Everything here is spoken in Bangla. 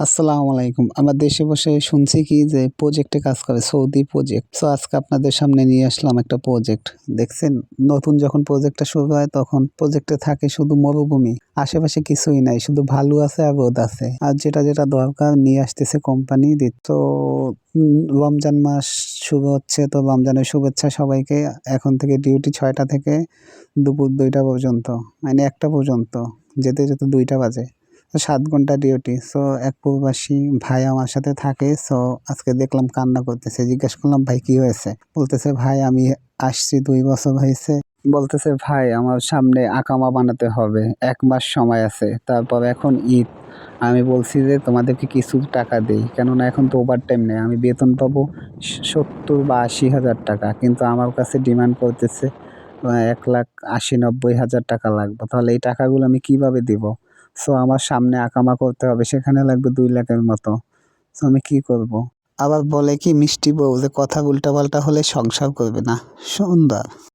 আসসালামু আলাইকুম। আমার দেশে বসে শুনছি কি যে প্রজেক্টে কাজ করে, সৌদি প্রজেক্ট। সো আজকে আপনাদের সামনে নিয়ে আসলাম একটা প্রজেক্ট। দেখছেন, নতুন যখন প্রজেক্টটা শুরু হয় তখন প্রজেক্টে থাকে শুধু মরুভূমি। আশেপাশে কিছুই নাই, শুধু ভালু আছে আর রোদ আছে। আর যেটা দরকার নিয়ে আসতেছে কোম্পানি তো রমজান মাস শুরু হচ্ছে, তো রমজানের শুভেচ্ছা সবাইকে। এখন থেকে ডিউটি ৬টা থেকে দুপুর ২টা পর্যন্ত, মানে ১টা পর্যন্ত, যেতে ২টা বাজে। ৭ ঘন্টা ডিউটি। সো এক প্রবাসী ভাই আমার সাথে থাকে। সো আজকে দেখলাম কান্না করতেছে। জিজ্ঞেস করলাম, ভাই কি হয়েছে? বলতেছে, ভাই আমি আসছি ২ বছর হয়েছে। বলতেছে, ভাই আমার সামনে আকামা বানাতে হবে, ১ মাস সময় আছে, তারপর এখন ঈদ। আমি বলছি যে তোমাদেরকে কিছু টাকা দেই, কেননা এখন তো ওভারটাইম নেই, আমি বেতন পাবো ৭০ বা ৮০ হাজার টাকা, কিন্তু আমার কাছে ডিমান্ড করতেছে ১,৮০,৯০,০০০ টাকা লাগবে। তাহলে এই টাকাগুলো আমি কিভাবে দিব? সো আমার সামনে আকামা করতে হবে, সেখানে লাগবে ২ লাখের মতো। সো আমি কি করব? আবার বলে কি মিষ্টি বউ যে কথা উল্টাপাল্টা হলে সংসার করবে না। সুন্দর।